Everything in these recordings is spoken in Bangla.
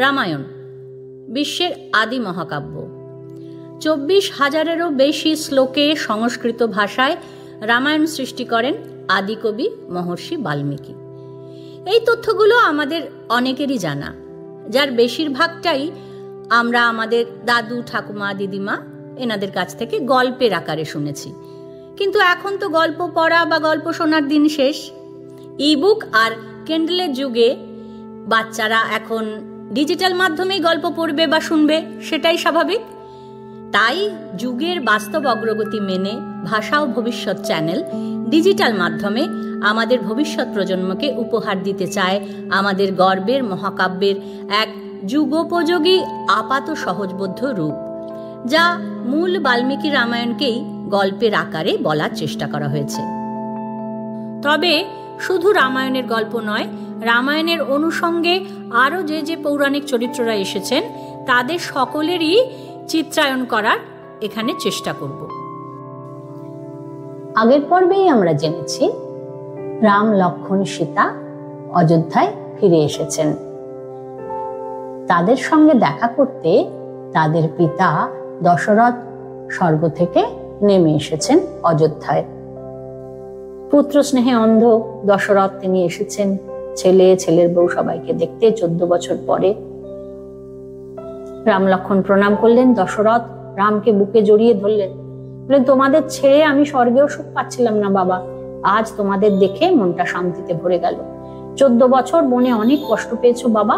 রামায়ণ বিশ্বের আদি মহাকাব্য। 24,000-এরও বেশি শ্লোকে সংস্কৃত ভাষায় রামায়ণ সৃষ্টি করেন আদিকবি মহর্ষি বাল্মীকি। এই তথ্যগুলো আমাদের অনেকেরই জানা, যার বেশিরভাগটাই আমরা আমাদের দাদু, ঠাকুমা, দিদিমা এনাদের কাছ থেকে গল্পের আকারে শুনেছি। কিন্তু এখন তো গল্প পড়া বা গল্প শোনার দিন শেষ। ইবুক আর কেন্ডেলের যুগে বাচ্চারা এখন ডিজিটাল মাধ্যমেই গল্প পড়বে বা শুনবে, সেটাই স্বাভাবিক। তাই যুগের বাস্তব অগ্রগতি মেনে ভাষা ও ভবিষ্যৎ চ্যানেল ডিজিটাল মাধ্যমে আমাদের ভবিষ্যৎ প্রজন্মকে উপহার দিতে চায় আমাদের গর্বের মহাকাব্যের এক যুগোপযোগী আপাত সহজবোধ্য রূপ, যা মূল বাল্মীকি রামায়ণকেই গল্পের আকারে বলার চেষ্টা করা হয়েছে। তবে শুধু রামায়ণের গল্প নয়, রামায়ণের অনুষঙ্গে আরও যে পৌরাণিক চরিত্ররা এসেছেন তাদের সকলেরই চিত্রায়ন করার এখানে চেষ্টা করব। আগের পর্বেই আমরা জেনেছি রাম, লক্ষ্মণ, সীতা অযোধ্যায় ফিরে এসেছেন। তাদের সঙ্গে দেখা করতে তাদের পিতা দশরথ স্বর্গ থেকে নেমে এসেছেন অযোধ্যায়। পুত্র স্নেহে অন্ধ দশরথ, তিনি এসেছেন ছেলে, ছেলের বউ সবাইকে দেখতে 14 বছর পরে। রাম লক্ষ্মণ প্রণাম করলেন। দশরথ রামকে বুকে জড়িয়ে ধরলেন, বললেন, তোমাদের ছেড়ে আমি স্বর্গেও সুখ পাচ্ছিলাম না বাবা, আজ তোমাদের দেখে মনটা শান্তিতে ভরে গেল। 14 বছর বনে অনেক কষ্ট পেয়েছো বাবা,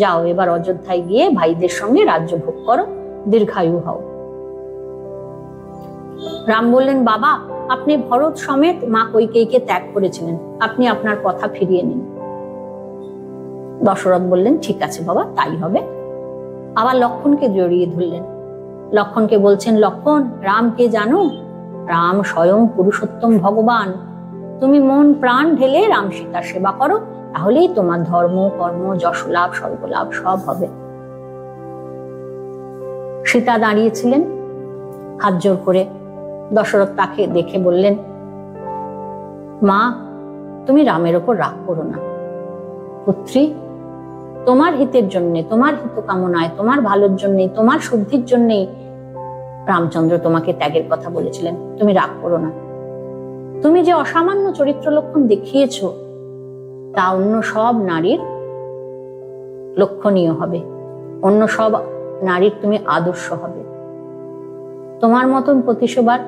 যাও এবার অযোধ্যায় গিয়ে ভাইদের সঙ্গে রাজ্য ভোগ করো, দীর্ঘায়ু হও। রাম বললেন, বাবা আপনি ভরত সমেত মা কৈকেয়ীকে ত্যাগ করেছিলেন, আপনি আপনার কথা ফিরিয়ে নিন। দশরথ বললেন, ঠিক আছে বাবা, তাই হবে। আবার লক্ষ্মণকে জড়িয়ে ধরলেন। লক্ষ্মণকে বলছেন, লক্ষ্মণ রামকে জানো? রাম স্বয়ং পুরুষোত্তম ভগবান। তুমি মন প্রাণ ঢেলে রাম সীতার সেবা করো, তাহলেই তোমার ধর্ম, কর্ম, যশ লাভ, স্বর্গ লাভ সব হবে। সীতা দাঁড়িয়েছিলেন হাত জোর করে। দশরথ তাকে দেখে বললেন, মা তুমি রামের ওপর রাগ করো না। পুত্রী, তোমার হিতের জন্যে, তোমার হিত কামনায়, তোমার ভালোর জন্যে, তোমার শুদ্ধির জন্যেই রামচন্দ্র তোমাকে ত্যাগের কথা বলেছিলেন, তুমি রাগ করো না। তুমি যে অসামান্য চরিত্র লক্ষণ দেখিয়েছ তা অন্য সব নারীর লক্ষণীয় হবে, অন্য সব নারীর তুমি আদর্শ হবে। তোমার মতন প্রতিশোবার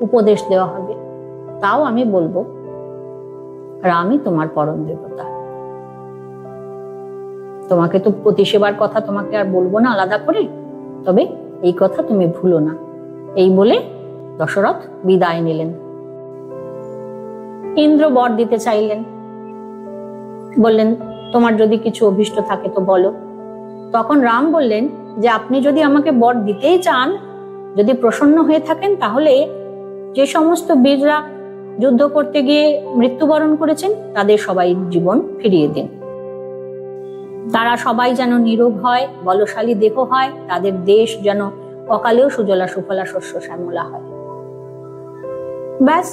উপদেশ দেওয়া হবে। তাও আমি বলবো, রামই তোমার পরম দেবতা। তোমাকে তো প্রতিসেবার কথা তোমাকে আর বলবো না আলাদা করে, তবে এই কথা তুমি ভুলো না। এই বলে দশরথ বিদায় নিলেন। ইন্দ্র বর দিতে চাইলেন, বললেন, তোমার যদি কিছু অভীষ্ট থাকে তো বলো। তখন রাম বললেন যে আপনি যদি আমাকে বর দিতেই চান, যদি প্রসন্ন হয়ে থাকেন, তাহলে যে সমস্ত বীররা যুদ্ধ করতে গিয়ে মৃত্যুবরণ করেছেন তাদের সবাই জীবন ফিরিয়ে দিন। তারা সবাই যেন নিরোগ হয়, বলশালী দেহ হয়, তাদের দেশ যেন অকালেও সুজলা সুফলা শস্য শ্যামলা হয়। ব্যাস,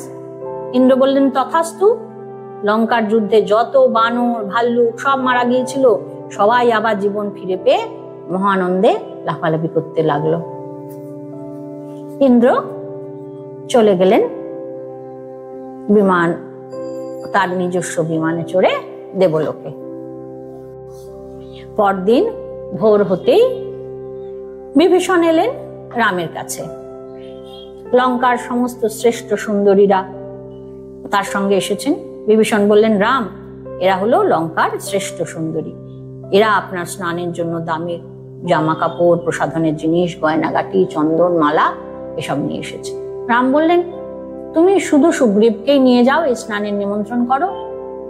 ইন্দ্র বললেন, তথাস্তু। লঙ্কার যুদ্ধে যত বানর, ভাল্লুক সব মারা গিয়েছিল, সবাই আবার জীবন ফিরে পেয়ে মহানন্দে লাফালাফি করতে লাগলো। ইন্দ্র চলে গেলেন বিমান, তার নিজস্ব বিমানে চড়ে দেবলোকে। পরদিন ভোর হতেই বিভীষণ এলেন রামের কাছে। লঙ্কার সমস্ত শ্রেষ্ঠ সুন্দরীরা তার সঙ্গে এসেছেন। বিভীষণ বললেন, রাম এরা হলো লঙ্কার শ্রেষ্ঠ সুন্দরী, এরা আপনার স্নানের জন্য দামি জামা কাপড়, প্রসাধনের জিনিস, গয়নাগাটি, চন্দন, মালা এসব নিয়ে এসেছে। রাম বললেন, তুমি শুধু সুগ্রীবকেই নিয়ে যাও, এই স্নানের নিমন্ত্রণ করো।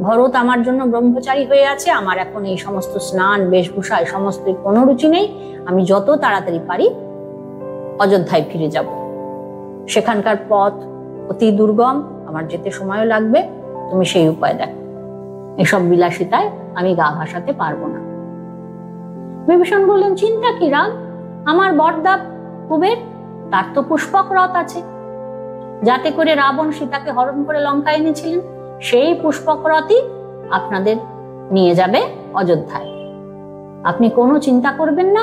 ভরত আমার জন্য ব্রহ্মচারী হয়ে আছে, আমার এখন এই সমস্ত স্নান বেশভূষা এই সমস্ত কোনো রুচি নেই। আমি যত তাড়াতাড়ি পারি অযোধ্যায় ফিরে যাব। সেখানকার পথ অতি দুর্গম, আমার যেতে সময়ও লাগবে, তুমি সেই উপায় দেখো। এসব বিলাসিতায় আমি গা ভাসাতে পারবো না। বিভীষণ বললেন, চিন্তা কি রাম, আমার বরদা কুবের, তার তো পুষ্পক রথ আছে, যাতে করে রাবণ সীতাকে হরণ করে লঙ্কায় এনেছিলেন, সেই পুষ্পক রথই আপনাদের নিয়ে যাবে অযোধ্যায়। আপনি কোনো চিন্তা করবেন না,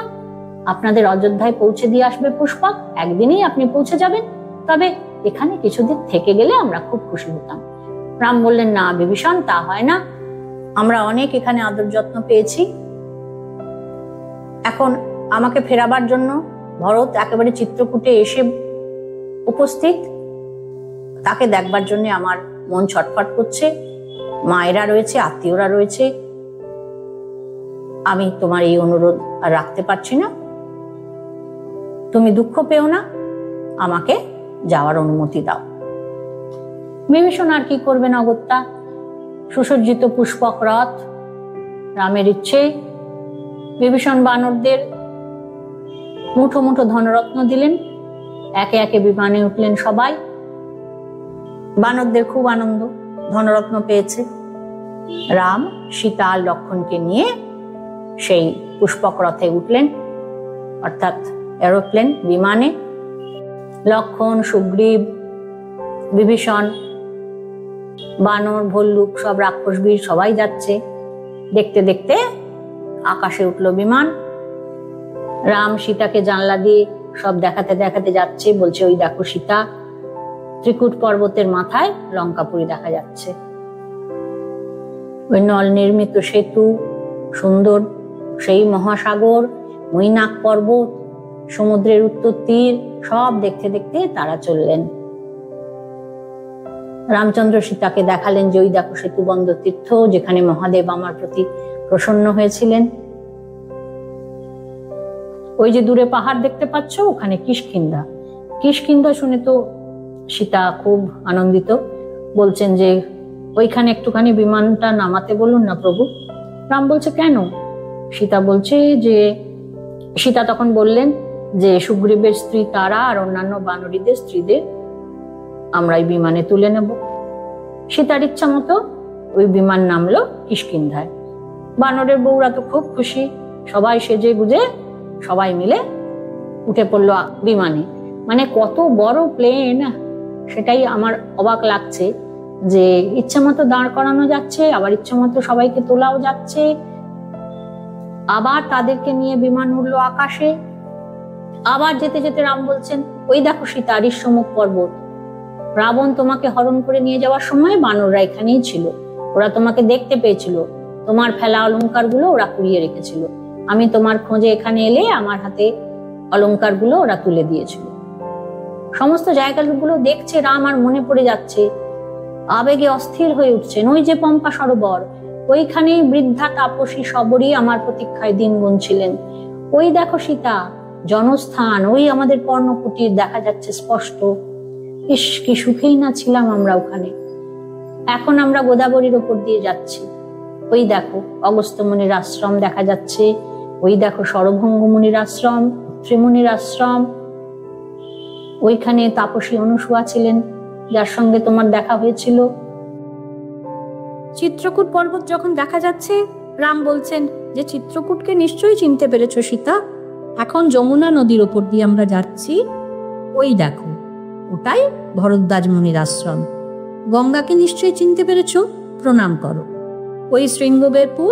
আপনাদের অযোধ্যায় পৌঁছে দিয়ে আসবে পুষ্পক, একদিনেই আপনি পৌঁছে যাবেন, তবে এখানে কিছুদিন থেকে গেলে আমরা খুব খুশি হতাম। রাম বললেন, না বিভীষণ, তা হয় না, আমরা অনেক এখানে আদর যত্ন পেয়েছি, এখন আমাকে ফেরাবার জন্য ভরত একেবারে চিত্রকূটে এসে উপস্থিত, তাকে দেখবার জন্য আমার মন ছটফট করছে, মায়েরা রয়েছে, আত্মীয়রা রয়েছে, আমি তোমার এই অনুরোধ আর রাখতে পারছি না, তুমি দুঃখ পেও না, আমাকে যাওয়ার অনুমতি দাও। বিভীষণ আর কি করবেন অগত্যা, সুসজ্জিত পুষ্পক রথ, রামের ইচ্ছে, বিভীষণ বানরদের মুঠো মুঠো ধনরত্ন দিলেন, একে একে বিমানে উঠলেন সবাই। বানরদের খুব আনন্দ, ধনরত্ন পেয়েছে। রাম সীতা আর লক্ষ্মণকে নিয়ে সেই পুষ্পক রথে উঠলেন, অর্থাৎ এরোপ্লেন, বিমানে। লক্ষ্মণ, সুগ্রীব, বিভীষণ, বানর, ভল্লুক, সব রাক্ষসবীর সবাই যাচ্ছে। দেখতে দেখতে আকাশে উঠল বিমান। রাম সীতাকে জানলা দিয়ে সব দেখাতে দেখাতে যাচ্ছে, বলছে, ওই দেখো সীতা, ত্রিকুট পর্বতের মাথায় লঙ্কাপুরী দেখা যাচ্ছে, ওই নল নির্মিত সেতু, সুন্দর সেই মহাসাগর, মৈনাক পর্বত, সমুদ্রের উত্তর তীর, সব দেখতে দেখতে তারা চললেন। রামচন্দ্র সীতাকে দেখালেন যে ওই দেখো সেতুবন্ধ তীর্থ, যেখানে মহাদেব আমার প্রতি প্রসন্ন হয়েছিলেন। ওই যে দূরে পাহাড় দেখতে পাচ্ছ, ওখানে কিষ্কিন্ধা। কিষ্কিন্ধা শুনে তো সীতা খুব আনন্দিত, বলছেন যে ওইখানে একটুখানি বিমানটা নামাতে বলুন না প্রভু। রাম বলছে, কেন? সীতা বলছে যে, সীতা তখন বললেন যে সুগ্রীবের স্ত্রী তারা আর অন্যান্য বানরীদের স্ত্রীদের আমরা এই বিমানে তুলে নেব। সীতার ইচ্ছা মতো ওই বিমান নামলো কিষ্কিন্ধায়। বানরের বউরা তো খুব খুশি, সবাই সেজে গুজে সবাই মিলে উঠে পড়লো বিমানে। মানে কত বড় প্লেন, সেটাই আমার অবাক লাগছে যে ইচ্ছা মতো দাঁড় করানো যাচ্ছে, আবার ইচ্ছা মতো সবাইকে তোলাও যাচ্ছে, আবার তাদেরকে নিয়ে বিমান উঠলো আকাশে। আবার যেতে যেতে রাম বলছেন, ওই দেখো সীতা, ঋষ্যমুখ পর্বত, রাবণ তোমাকে হরণ করে নিয়ে যাওয়ার সময় বানররা এখানেই ছিল, ওরা তোমাকে দেখতে পেয়েছিল, তোমার ফেলা অলংকার গুলো ওরা কুড়িয়ে রেখেছিল, আমি তোমার খোঁজে এখানে এলে আমার হাতে অলংকার গুলো ওরা তুলে দিয়েছিল। সমস্ত জায়গাগুলো দেখছে রাম, আর মনে পড়ে যাচ্ছে, আবেগে অস্থির হয়ে উঠছেন। ওই যে পম্পা সরোবর, ওইখানেই বৃদ্ধা তাপসী সবরী আমার প্রতীক্ষায় দিন গুনছিলেন। ওই দেখো সীতা, জনস্থান, ওই আমাদের পর্ণকুটির দেখা যাচ্ছে স্পষ্ট। ইস, কি সুখেই না ছিলাম আমরা ওখানে। এখন আমরা গোদাবরীর ওপর দিয়ে যাচ্ছি, ওই দেখো অগস্ত্য মুনির আশ্রম দেখা যাচ্ছে, ওই দেখো সরভঙ্গ মুনির আশ্রম, ত্রিমুনির আশ্রম, ওইখানে তাপসী অনুসুয়া ছিলেন, যার সঙ্গে তোমার দেখা হয়েছিল। চিত্রকূট পর্বত যখন দেখা যাচ্ছে, রাম বলছেন যে চিত্রকূটকে নিশ্চয়ই চিনতে পেরেছ সীতা, এখন যমুনা নদীর ওপর দিয়ে আমরা যাচ্ছি, ওই দেখো ওটাই ভরদ্বাজ মুনির আশ্রম। গঙ্গাকে নিশ্চয়ই চিনতে পেরেছ, প্রণাম করো। ওই শৃঙ্গবেরপুর,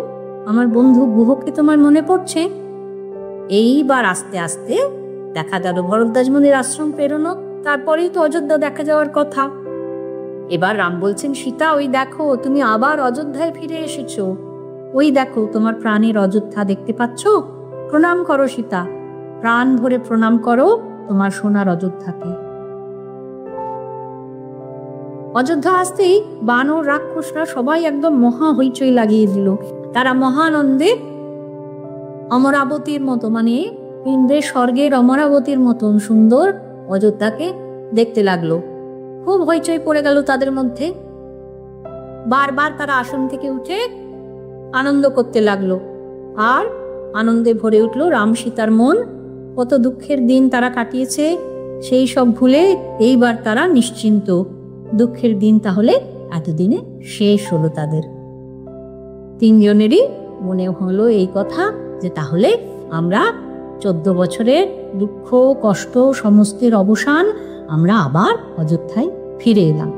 আমার বন্ধু গুহকে তোমার মনে পড়ছে? এইবার আস্তে আস্তে দেখা গেল ভরদ্বাজ মুনির আশ্রম পেরোনো, তারপরেই তো অযোধ্যা দেখা যাওয়ার কথা। এবার রাম বলছেন, সীতা ওই দেখো তুমি আবার অযোধ্যায় ফিরে এসেছো, ওই দেখো তোমার প্রাণের অযোধ্যা দেখতে পাচ্ছ, প্রণাম করো সীতা, প্রাণ ভরে প্রণাম করো তোমার সোনার অযোধ্যাকে। অযোধ্যা আসতেই বানর রাক্ষসরা সবাই একদম মহা হইচই লাগিয়ে দিল। তারা মহানন্দে অমরাবতীর মতো, মানে ইন্দ্রের স্বর্গের অমরাবতীর মতন সুন্দর অযোধ্যাকে দেখতে লাগলো। খুব হইচই পড়ে গেল তাদের মধ্যে। বারবার তারা আসন থেকে উঠে আনন্দ করতে লাগলো, আর আনন্দে ভরে উঠলো রাম সীতার মন। কত দুঃখের দিন তারা কাটিয়েছে, সেই সব ভুলে এইবার তারা নিশ্চিন্ত। দুঃখের দিন তাহলে এতদিনে শেষ হলো তাদের। তিনজনেরই মনে হলো এই কথা যে তাহলে আমরা 14 বছরের দুঃখ কষ্ট সমস্তের অবসান, আমরা আবার অযোধ্যায় ফিরে এলাম।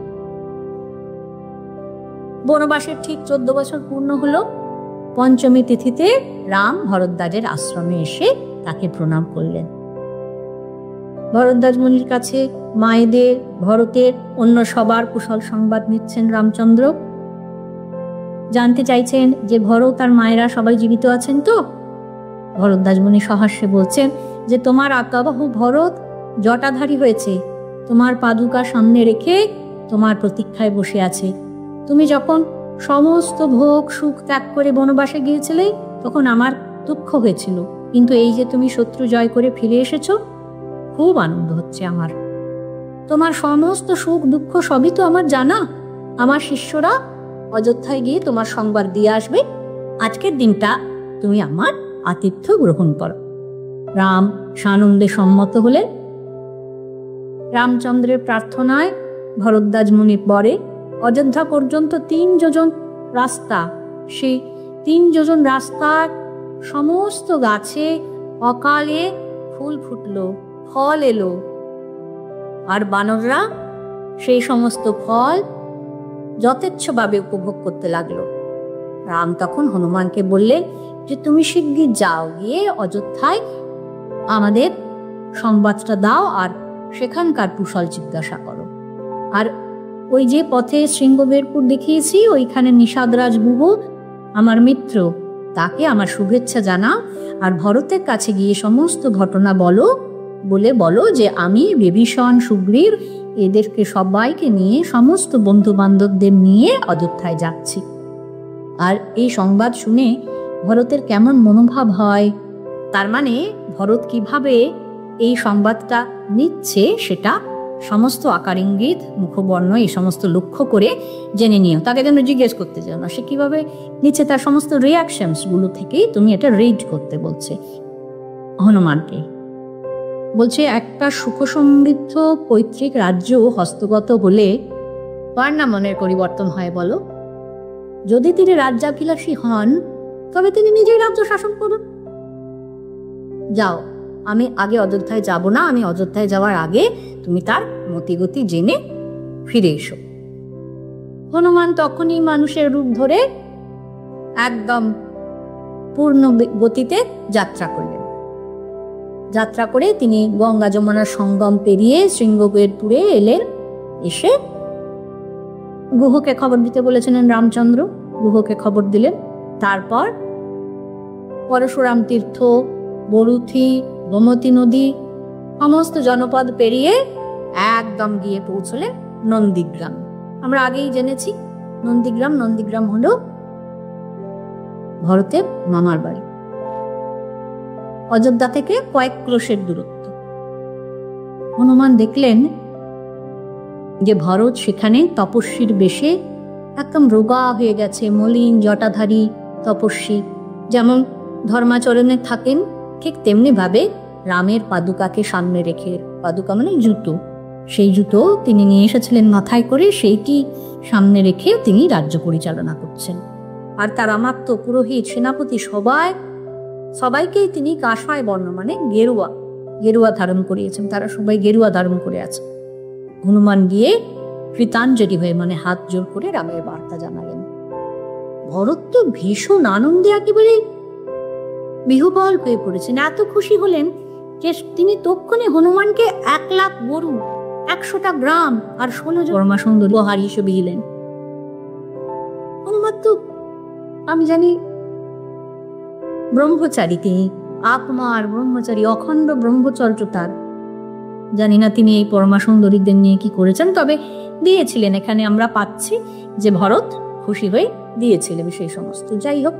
বনবাসের ঠিক 14 বছর পূর্ণ হলো। পঞ্চমী তিথিতে রাম ভরদ্বাজের আশ্রমে এসে তাকে প্রণাম করলেন। ভরদ্বাজ মুনির কাছে মায়েদের, ভরতের, অন্য সবার কুশল সংবাদ নিচ্ছেন রামচন্দ্র। জানতে চাইছেন যে ভরত আর মায়েরা সবাই জীবিত আছেন তো। ভরদ্বাজ মুনি সহাস্যে বলছেন যে তোমার আজ্ঞাবহ ভরত জটাধারী হয়েছে, তোমার পাদুকা সামনে রেখে তোমার প্রতীক্ষায় বসে আছে। তুমি যখন সমস্ত ভোগ সুখ ত্যাগ করে বনবাসে গিয়েছিলে তখন আমার দুঃখ হয়েছিল, কিন্তু এই যে তুমি শত্রু জয় করে ফিরে এসেছো, খুব আনন্দ হচ্ছে আমার। তোমার সমস্ত সুখ দুঃখ সবই তো আমার জানা। আমার শিষ্যরা অযোধ্যায় গিয়ে তোমার সংবাদ দিয়ে আসবে। আজকের দিনটা তুমি আমার আতিথ্য গ্রহণ করো। রাম সানন্দে সম্মত হলেন। রামচন্দ্রের প্রার্থনায় ভরদ্বাজ মুনির পরে অযোধ্যা পর্যন্ত 3 যোজন রাস্তা, সেই 3 যোজন রাস্তার সমস্ত গাছে অকালে ফুল ফুটলো, ফল এলো, আর বানররা সেই সমস্ত ফল যথেচ্ছভাবে উপভোগ করতে লাগলো। রাম তখন হনুমানকে বললেন যে তুমি শিগগির যাও, গিয়ে অযোধ্যায় আমাদের সংবাদটা দাও আর সেখানকার কুশল জিজ্ঞাসা করো। আর ওই যে পথে শৃঙ্গবেরপুর দেখিয়েছি, ওইখানে নিষাদরাজ গুহ আমার মিত্র, তাকে আমার শুভেচ্ছা জানাও। আর ভরতের কাছে গিয়ে সমস্ত ঘটনা বলো যে আমি বিভীষণ, সুগ্রীব এদেরকে সবাইকে নিয়ে, সমস্ত বন্ধু বান্ধবদের নিয়ে অযোধ্যায় যাচ্ছি। আর এই সংবাদ শুনে ভরতের কেমন মনোভাব হয়, তার মানে ভরত কিভাবে এই সংবাদটা নিচ্ছে সেটা সমস্ত আকার ইঙ্গিত, মুখবর্ণ এই সমস্ত লক্ষ্য করে জেনে নিও। তাকে যেন জিজ্ঞেস করতে চাও না সে কিভাবে নিচ্ছে, তার সমস্ত রিয়াকশনস গুলো থেকেই তুমি এটা রিড করতে বলছে হনুমানকে। বলছে একটা সুখ সমৃদ্ধ পৈতৃক রাজ্য হস্তগত হলে কার না মনের পরিবর্তন হয় বলো? যদি তিনি রাজ্যাভিলাষী হন তবে তিনি নিজেই রাজ্য শাসন করুন। যাও, আমি আগে অযোধ্যায় যাব না, আমি অযোধ্যায় যাওয়ার আগে তুমি তার মতিগতি জেনে ফিরে এসো। হনুমান তখনই মানুষের রূপ ধরে একদম পূর্ণ গতিতে যাত্রা করলেন। যাত্রা করে তিনি গঙ্গা যমুনার সঙ্গম পেরিয়ে শৃঙ্গবেরপুরে এলেন। এসে গুহকে খবর দিতে বলেছিলেন রামচন্দ্র, গুহকে খবর দিলেন। তারপর পরশুরাম তীর্থ, বরুথি, গোমতী নদী সমস্ত জনপদ পেরিয়ে একদম গিয়ে পৌঁছলেন নন্দীগ্রাম। আমরা আগেই জেনেছি নন্দীগ্রাম হলো ভরতের মামার বাড়ি। অযোধ্যা থেকে কয়েক ক্রোশের দূরত্ব। হনুমান দেখলেন যে ভরত সেখানে তপস্বীর বেশে একদম রোগা হয়ে গেছে, মলিন জটাধারী তপস্বী। যেমন ধর্মাচরণে থাকেন ঠিক তেমনি ভাবে রামের পাদুকাকে সামনে রেখে, পাদুকা মানে জুতো, সেই জুতো তিনি নিয়ে এসেছিলেন মাথায় করে, সেইটি সামনে রেখে তিনি রাজ্য পরিচালনা করছেন। আর তার আমাত্য, পুরোহিত, সেনাপতি সবাইকেই তিনি কাষায় বর্ণ মানে গেরুয়া ধারণ করিয়েছেন। তারা সবাই গেরুয়া ধারণ করে আছে। হনুমান গিয়ে কৃতাঞ্জলি হয়ে মানে হাত জোর করে রামের বার্তা জানালেন। ভরত তো ভীষণ আনন্দে একেবারে বিহ্বল হয়ে পড়েছেন। এত খুশি হলেন যে তিনি তক্ষণে হনুমানকে 1,00,000 গরু, 100টা গ্রাম আর 16 জন পরমা সুন্দরী উপহার হিসেবে দিলেন। হনুমান তো আমি জানি ব্রহ্মচারী, তিনি আপনার ব্রহ্মচারী, অখণ্ড ব্রহ্মচর্য তার। জানি না তিনি এই পরমা সুন্দরীদের নিয়ে কি করেছেন, তবে দিয়েছিলেন। এখানে আমরা পাচ্ছি যে ভরত খুশি হয়ে দিয়েছিলেন সেই সমস্ত। যাই হোক,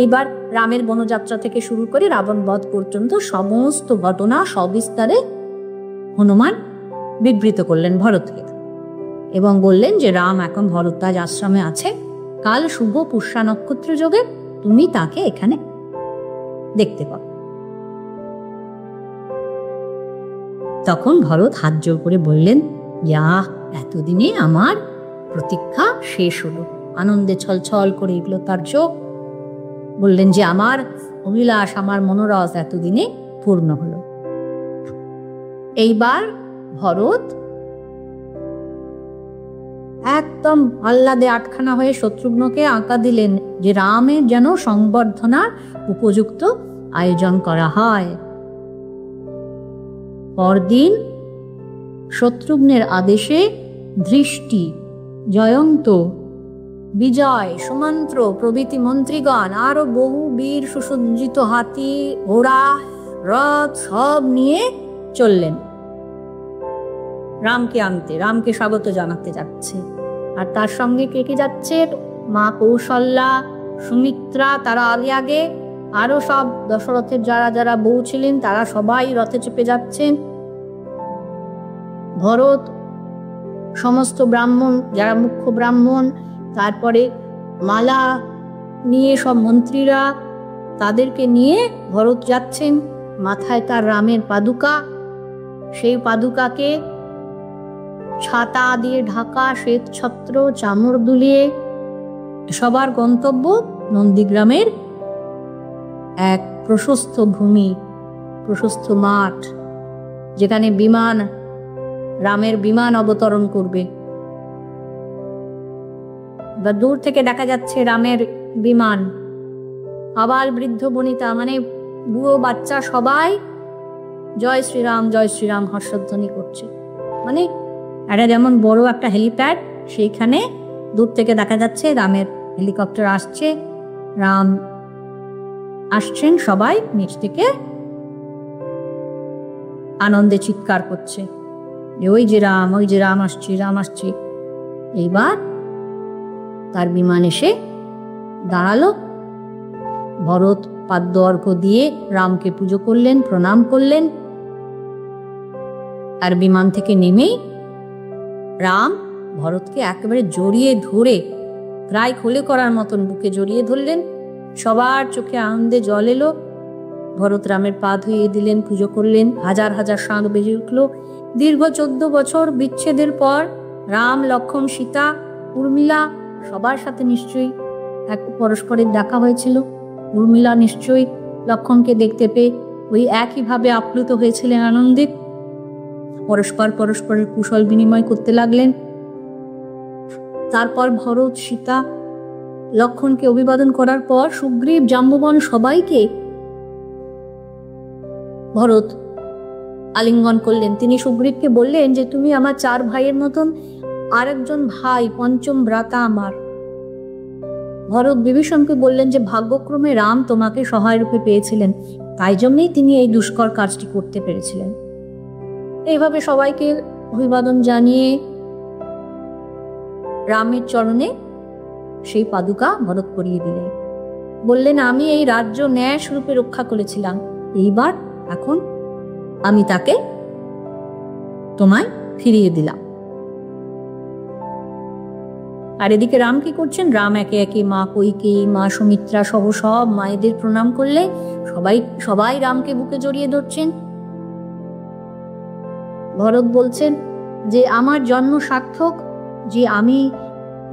এইবার রামের বনযাত্রা থেকে শুরু করে রাবণ বধ পর্যন্ত সমস্ত ঘটনা সবিস্তারে হনুমান বিবৃত করলেন ভরতকে এবং বললেন যে রাম এখন ভরদ্বাজ আশ্রমে আছে, কাল শুভ পুষ্যা নক্ষত্র যোগে তুমি তাকে এখানে দেখতে পাও। তখন ভরত হাত জোর করে বললেন, এতদিনে আমার প্রতীক্ষা শেষ হলো। আনন্দে ছলছল করে এগুলো তার চোখ। বললেন যে আমার অভিলাষ, আমার মনোরথ এতদিনে পূর্ণ হলো। এইবার ভরত একদম আহ্লাদে আটখানা হয়ে শত্রুঘ্নকে আঁকা দিলেন যে রামের যেন সংবর্ধনার উপযুক্ত আয়োজন করা হয়। পরদিন শত্রুঘ্নের আদেশে দৃষ্টি, জয়ন্ত, বিজয়, সুমন্ত্র প্রভৃতি মন্ত্রীগণ আরো বহু বীর সুসজ্জিত হাতি, ঘোড়া, রথ সব নিয়ে চললেন রামকে আনতে, রামকে স্বাগত জানাতে যাচ্ছে। আর তার সঙ্গে কে কে যাচ্ছে? মা কৌশল্যা, সুমিত্রা, তারা আগে আগে, আরো সব দশরথের যারা যারা বউ ছিলেন তারা সবাই রথে চেপে যাচ্ছেন। ভরত, সমস্ত ব্রাহ্মণ যারা মুখ্য ব্রাহ্মণ, তারপরে মালা নিয়ে সব মন্ত্রীরা, তাদেরকে নিয়ে ভরত যাচ্ছেন। মাথায় তার রামের পাদুকা, সেই পাদুকাকে ছাতা দিয়ে ঢাকা, শ্বেত ছত্র, চামর দুলিয়ে সবার গন্তব্য নন্দীগ্রামের এক প্রশস্ত ভূমি, প্রশস্ত মাঠ, যেখানে বিমান, রামের বিমান অবতরণ করবে। বা দূর থেকে দেখা যাচ্ছে রামের বিমান। আবাল বৃদ্ধ বনিতা মানে বুড়ো বাচ্চা সবাই জয় শ্রীরাম হর্ষধ্বনি করছে। মানে এটা যেমন বড় একটা হেলিপ্যাড, সেইখানে দূর থেকে দেখা যাচ্ছে রামের হেলিকপ্টার আসছে, রাম আসছেন, সবাই নিচ থেকে আনন্দে চিৎকার করছে যে ওই যে রাম আসছে। এইবার তার বিমান এসে দাঁড়ালো। ভরত পাদ্য অর্ঘ্য দিয়ে রামকে পুজো করলেন, প্রণাম করলেন। আর বিমান থেকে নেমেই রাম ভরতকে একেবারে জড়িয়ে ধরে, প্রায় খোলে করার মতন বুকে জড়িয়ে ধরলেন। সবার চোখে আনন্দে জল এলো। ভরত রামের পা ধুইয়ে দিলেন, পুজো করলেন। হাজার হাজার শাঁখ বেজে উঠল। দীর্ঘ 14 বছর বিচ্ছেদের পর রাম, লক্ষ্মণ, সীতা, উর্মিলা সবার সাথে নিশ্চয়ই এক পরস্পরের দেখা হয়েছিল। উর্মিলা নিশ্চয়ই লক্ষ্মণকে দেখতে পেয়ে ওই একইভাবে আপ্লুত হয়েছিলেন আনন্দে। পরস্পরের কুশল বিনিময় করতে লাগলেন। তারপর ভরত, সীতা, লক্ষ্মণকে অভিবাদন করার পর সুগ্রীব, জাম্বুবন সবাইকে ভরত আলিঙ্গন করলেন। তিনি সুগ্রীবকে বললেন যে তুমি আমার 4 ভাইয়ের মতন আরেকজন ভাই, পঞ্চম ভ্রাতা আমার। ভরত বিভীষণকে বললেন যে ভাগ্যক্রমে রাম তোমাকে সহায় রূপে পেয়েছিলেন, তাই জন্যই তিনি এই দুষ্কর কাজটি করতে পেরেছিলেন। এইভাবে সবাইকে অভিবাদন জানিয়ে রামের চরণে সেই পাদুকা ভরত পরিয়ে দিলেন। বললেন আমি এই রাজ্য ন্যায় রূপে রক্ষা করেছিলাম, এইবার এখন আমি তাকে তোমায় ফিরিয়ে দিলাম। আর এদিকে রাম কি করছেন? রাম একে একে মা কৈকেয়ী, মা সুমিত্রা সহ সব মায়েদের প্রণাম করলে সবাই রামকে বুকে জড়িয়ে ধরছেন। ভরত বলছেন যে আমার জন্ম সার্থক, যে আমি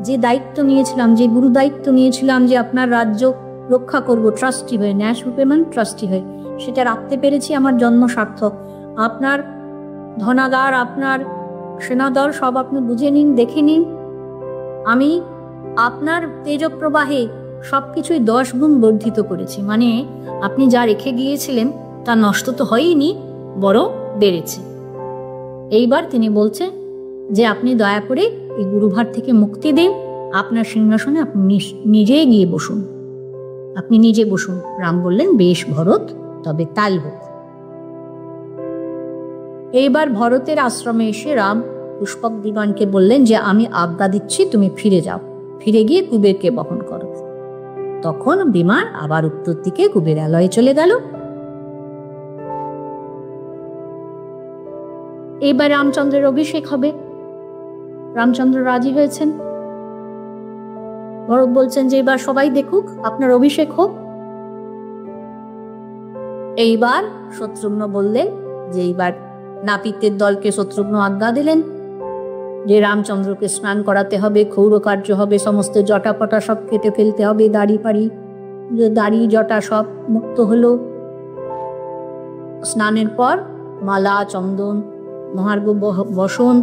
যে দায়িত্ব নিয়েছিলাম, যে গুরু দায়িত্ব নিয়েছিলাম যে আপনার রাজ্য রক্ষা করব ট্রাস্টি হয়ে, ন্যাস রূপে মানে ট্রাস্টি হয়ে, সেটা রাখতে পেরেছি, আমার জন্ম সার্থক। আপনার ধনাগার, আপনার সেনাদল সব আপনি বুঝে নিন, দেখে নিন। আমি আপনার তেজপ্রবাহে সবকিছুই 10 গুণ বর্ধিত করেছি। মানে আপনি যা রেখে গিয়েছিলেন তা নষ্ট তো হয়নি, বরং বেড়েছে। এইবার তিনি বলছেন যে আপনি দয়া করে এই গুরুভার থেকে মুক্তি দিন, আপনার সিংহাসনে আপনি নিজেই গিয়ে বসুন, আপনি নিজে বসুন। রাম বললেন বেশ ভরত, তবে তাল হোক। এইবার ভরতের আশ্রমে এসে রাম পুষ্পক দিগণকে বললেন যে আমি আজ্ঞা দিচ্ছি, তুমি ফিরে যাও, ফিরে গিয়ে কুবেরকে বহন করো। তখন বিমান আবার উত্তর দিকে কুবেরালয়ে চলে গেল। এইবার রামচন্দ্রের অভিষেক হবে। রামচন্দ্র রাজি হয়েছেন। ভরত বলছেন যে এবার সবাই দেখুক, আপনার অভিষেক হোক। এইবার শত্রুঘ্ন বললেন যে এইবার নাপিতের দলকে শত্রুঘ্ন আজ্ঞা দিলেন যে রামচন্দ্রকে স্নান করাতে হবে, ক্ষৌর কার্য হবে, সমস্ত জটা পটা সব কেটে ফেলতে হবে, দাড়ি জটা সব মুক্ত হলো। স্নানের পর মালা, চন্দন, মহার্ঘ বসন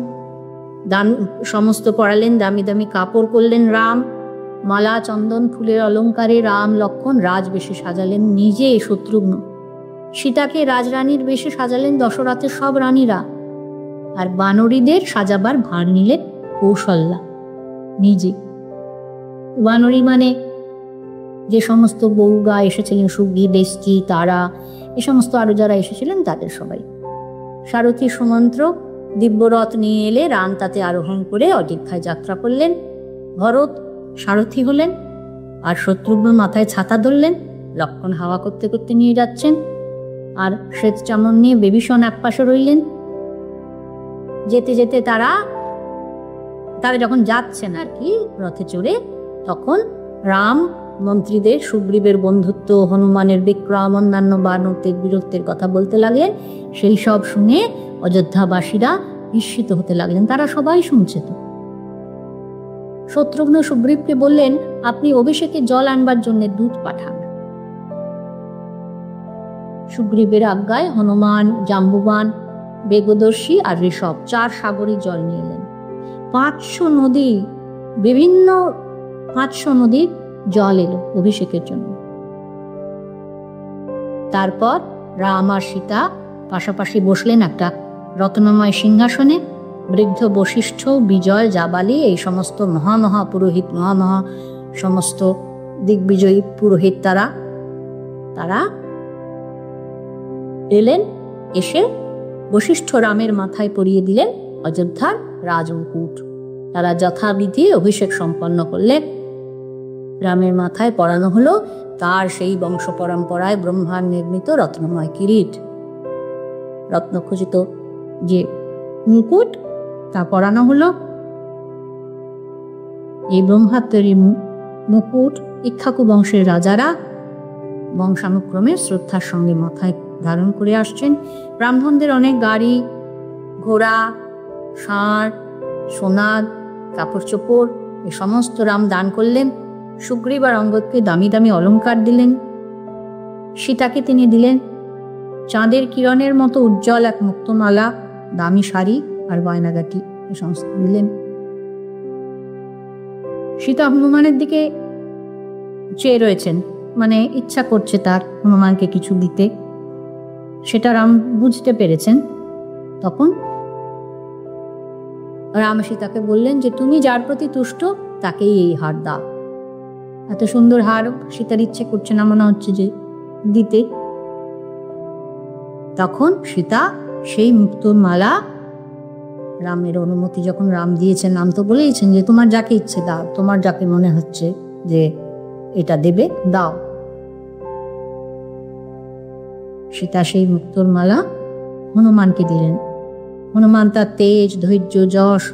সমস্ত পরালেন, দামি দামি কাপড় করলেন রাম, মালা চন্দন ফুলের অলঙ্কারে রাম লক্ষণ রাজবেশে সাজালেন নিজে শত্রুঘ্ন, সীতাকে রাজরানীর বেশে সাজালেন দশরথের সব রানীরা, আর বানরীদের সাজাবার ভার নিলেন কৌশল্যা নিজে। বানরী মানে যে সমস্ত বউগা এসেছিলেন, সুগ্রী, দেশকি, তারা, এ সমস্ত আরো যারা এসেছিলেন তাদের সবাই। সারথী সুমন্ত্র দিব্যরথ নিয়ে এলে রাম তাতে আরোহণ করে অযোধ্যায় যাত্রা করলেন। ভরত সারথী হলেন, আর শত্রুঘ্ন মাথায় ছাতা ধরলেন, লক্ষণ হাওয়া করতে করতে নিয়ে যাচ্ছেন, আর শ্বেত চামর নিয়ে বিভীষণ একপাশে রইলেন। যেতে যেতে তারা যখন যাচ্ছেন আর কি রথে চড়ে, তখন রাম মন্ত্রীদের সুগ্রীবের বন্ধুত্ব, হনুমানের বিক্রম, অন্যান্য বানরদের বীরত্বের কথা বলতে লাগলেন। সেই সব শুনে অযোধ্যাবাসীরা বিস্মিত হতে লাগলেন, তারা সবাই শুনছে তো। শত্রুঘ্ন সুগ্রীবকে বললেন, আপনি অভিষেকে জল আনবার জন্য দূত পাঠান। সুগ্রীবের আজ্ঞায় হনুমান, জাম্বুবান, বেগদর্শী আর ঋষভ 4 সাগরী জল নিয়ে এলেন। 500 নদী, বিভিন্ন 500 নদীর জল এলো অভিষেকের জন্য। তারপর রাম আর সীতা পাশাপাশি বসলেন একটা রত্নময় সিংহাসনে। বৃদ্ধ বশিষ্ঠ, বিজয়, জাবালি, এই সমস্ত মহামহা পুরোহিত, মহামহা সমস্ত দিগ্বিজয়ী পুরোহিত তারা এলেন। এসে বশিষ্ঠ রামের মাথায় পরিয়ে দিলেন অযোধ্যার রাজমুকুট। তারা যথাবিধি অভিষেক সম্পন্ন করলেন। রামের মাথায় পরানো হলো তার সেই বংশ পরম্পরায় ব্রহ্মার নির্মিত রত্নময় কিরীট, রত্নখচিত যে মুকুট তা পরানো হলো। এই ব্রহ্মার তৈরি মুকুট ইক্ষ্বাকু বংশের রাজারা বংশানুক্রমে শ্রদ্ধার সঙ্গে মাথায় ধারণ করে আসছেন। ব্রাহ্মণদের অনেক গাড়ি, ঘোড়া, ষাঁড়, সোনার কাপড় চোপড় এ সমস্ত রাম দান করলেন। সুগ্রীব আর অঙ্গদকে দামি দামি অলঙ্কার দিলেন। সীতাকে তিনি দিলেন চাঁদের কিরণের মতো উজ্জ্বল এক মুক্তমালা, দামি শাড়ি আর গয়নাগাটি এ সমস্ত দিলেন। সীতা হনুমানের দিকে চেয়ে রয়েছেন, মানে ইচ্ছা করছে তার হনুমানকে কিছু দিতে, সেটা রাম বুঝতে পেরেছেন। তখন রাম সীতাকে বললেন যে তুমি যার প্রতি তুষ্ট তাকেই এই হার দাও। এত সুন্দর হার সীতার ইচ্ছে করছে না মনে হচ্ছে যে দিতে। তখন সীতা সেই মুক্তোর মালা, রামের অনুমতি যখন রাম দিয়েছেন, রাম তো বলেইছেন যে তোমার যাকে ইচ্ছে দাও, তোমার যাকে মনে হচ্ছে যে এটা দেবে দাও। সীতা সেই মুক্তোর মালা হনুমানকে দিলেন। হনুমান তার তেজ, ধৈর্য, যশ,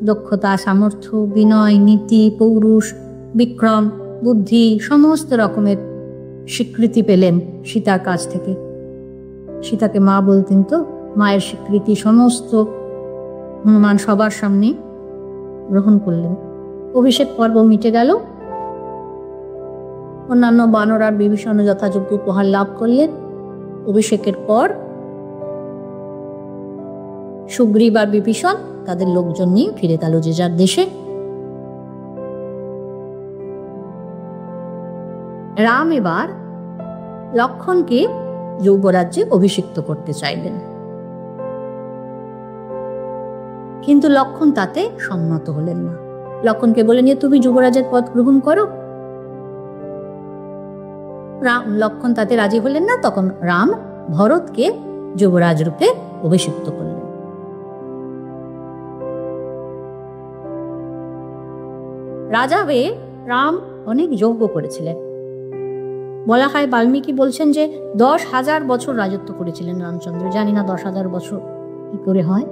দক্ষতা, সামর্থ্য, বিনয়, নীতি, পৌরুষ, বিক্রম, বুদ্ধি সমস্ত রকমের স্বীকৃতি পেলেন সীতার কাছ থেকে। সীতাকে মা বলতেন তো, মায়ের স্বীকৃতি সমস্ত হনুমান সবার সামনে গ্রহণ করলেন। অভিষেক পর্ব মিটে গেল। অন্যান্য বানর আর বিভীষণ যথাযোগ্য উপহার লাভ করলেন। অভিষেকের পর সুগ্রীব আর বিভীষণ তাদের লোকজন নিয়ে ফিরে গেল যে যার দেশে। রাম এবার লক্ষণকে যুবরাজ্যে অভিষিক্ত করতে চাইলেন, কিন্তু লক্ষণ তাতে সম্মত হলেন না। লক্ষণকে বলে নিয়ে তুমি যুবরাজের পদ গ্রহণ করো। লক্ষণ তাতে রাজি হলেন না। তখন রাম ভরতকে যুবরাজ রূপে অভিষিক্ত করলেন। রাজা হয়ে রাম অনেক যজ্ঞ করেছিলেন। বলা হয়, বাল্মীকি বলছেন যে 10,000 বছর রাজত্ব করেছিলেন রামচন্দ্র। জানি না 10,000 বছর কি করে হয়,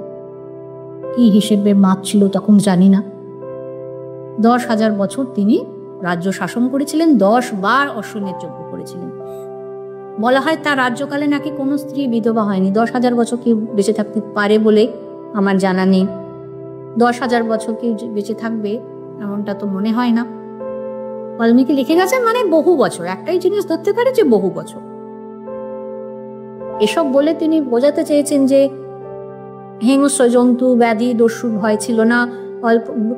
কি হিসেবে মাপ ছিল তখন জানি না। 10,000 বছর তিনি রাজ্য শাসন করেছিলেন, 10 বার অশ্বমেধ যজ্ঞ করেছিলেন। বলা হয় তার রাজ্যকালে নাকি কোনো স্ত্রী বিধবা হয়নি। 10,000 বছর কেউ বেঁচে থাকতে পারে বলে আমার জানা নেই। 10,000 বছর কেউ বেঁচে থাকবে এমনটা তো মনে হয় না। বাল্মীকি লিখে গেছেন মানে বহু বছর, একটাই জিনিস ধরতে পারে যে বহু বছর। এসব বলে তিনি বোঝাতে চেয়েছেন যে হিংস্র জন্তু ব্যাধি দস্যুর ভয় ছিল না,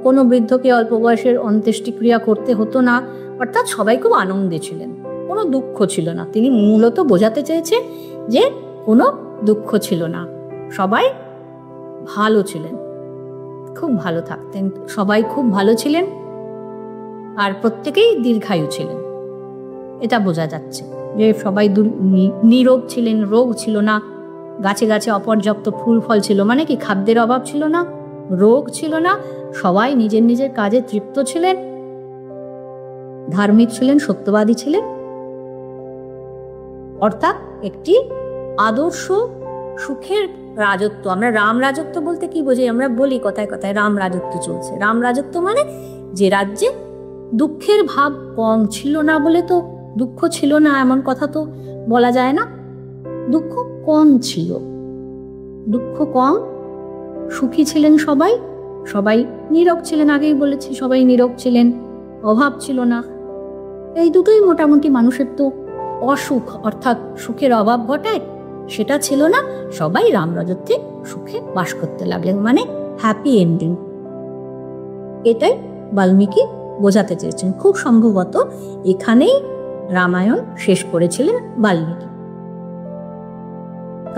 কোনো বৃদ্ধকে অল্প বয়সের অন্ত্যেষ্টিক্রিয়া করতে হতো না, অর্থাৎ সবাই খুব আনন্দে ছিলেন, কোনো দুঃখ ছিল না। তিনি মূলত বোঝাতে চেয়েছে যে কোনো দুঃখ ছিল না, সবাই ভালো ছিলেন, খুব ভালো থাকতেন, সবাই খুব ভালো ছিলেন, আর প্রত্যেকেই দীর্ঘায়ু ছিলেন। এটা বোঝা যাচ্ছে যে সবাই নিরোগ ছিলেন, রোগ ছিল না, গাছে গাছে অপর্যাপ্ত ফুল ফল ছিল, মানে কি খাদ্যের অভাব ছিল না, রোগ ছিল না, সবাই নিজের নিজের কাজে তৃপ্ত ছিলেন, ধার্মিক ছিলেন, সত্যবাদী ছিলেন। অর্থাৎ একটি আদর্শ সুখের রাজত্ব। আমরা রাম রাজত্ব বলতে কি বোঝাই? আমরা বলি কথায় কথায় রাম রাজত্ব চলছে। রাম রাজত্ব মানে যে রাজ্যে দুঃখের ভাব কম ছিল না, বলে তো দুঃখ ছিল না এমন কথা তো বলা যায় না। দুঃখ কম ছিল, দুঃখ কম, সুখী ছিলেন সবাই, সবাই নীরব ছিলেন, আগেই বলেছি সবাই নীরব ছিলেন, অভাব ছিল না। এই দুটোই মোটামুটি মানুষের তো অসুখ, অর্থাৎ সুখের অভাব ঘটায়, সেটা ছিল না। সবাই রামরাজত্বে সুখে বাস করতে লাগলেন, মানে হ্যাপি এন্ডিং। এটাই বাল্মীকি বোঝাতে চেয়েছেন। খুব সম্ভবত এখানেই রামায়ণ শেষ করেছিলেন বাল্মীকি,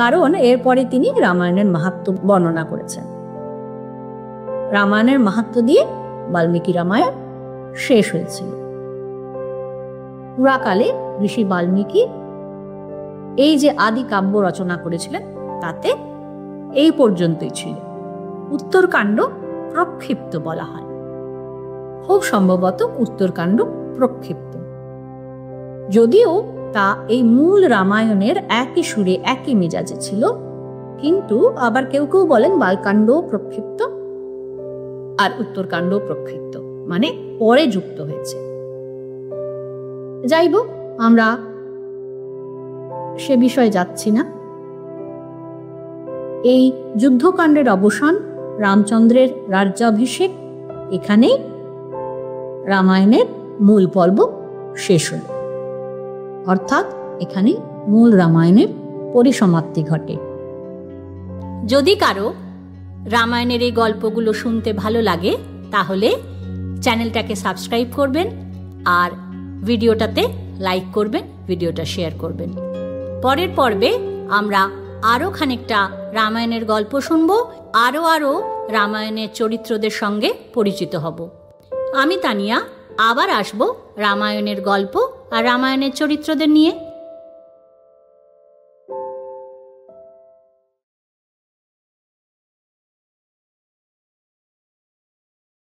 কারণ এরপরে তিনি রামায়ণের মাহাত্ম্য বর্ণনা করেছেন। রামায়ণের মাহাত্ম্য দিয়ে বাল্মীকি রামায়ণ শেষ হয়েছিল। পুরাকালে ঋষি বাল্মীকি এই যে আদি কাব্য রচনা করেছিলেন তাতে এই পর্যন্তই ছিল। উত্তরকাণ্ড প্রক্ষিপ্ত বলা হয়, খুব সম্ভবত উত্তরকাণ্ড প্রক্ষিপ্ত, যদিও তা এই মূল রামায়ণের একই সুরে একই মেজাজে ছিল, কিন্তু আবার কেউ কেউ বলেন বালকাণ্ড প্রক্ষিপ্ত আর উত্তরকাণ্ড প্রক্ষিপ্ত, মানে পরে যুক্ত হয়েছে। যাইব, আমরা সে বিষয়ে যাচ্ছি না। এই যুদ্ধকাণ্ডের অবসান, রামচন্দ্রের রাজ্যাভিষেক, এখানেই রামায়ণের মূল পর্ব শেষ হল, অর্থাৎ এখানে মূল রামায়ণের পরিসমাপ্তি ঘটে। যদি কারো রামায়ণের এই গল্পগুলো শুনতে ভালো লাগে তাহলে চ্যানেলটাকে সাবস্ক্রাইব করবেন আর ভিডিওটাতে লাইক করবেন, ভিডিওটা শেয়ার করবেন। পরের পর্বে আমরা আরও খানিকটা রামায়ণের গল্প শুনব, আরও রামায়ণের চরিত্রদের সঙ্গে পরিচিত হব। আমি তানিয়া আবার আসব রামায়ণের গল্প আর রামায়ণের চরিত্রদের নিয়ে।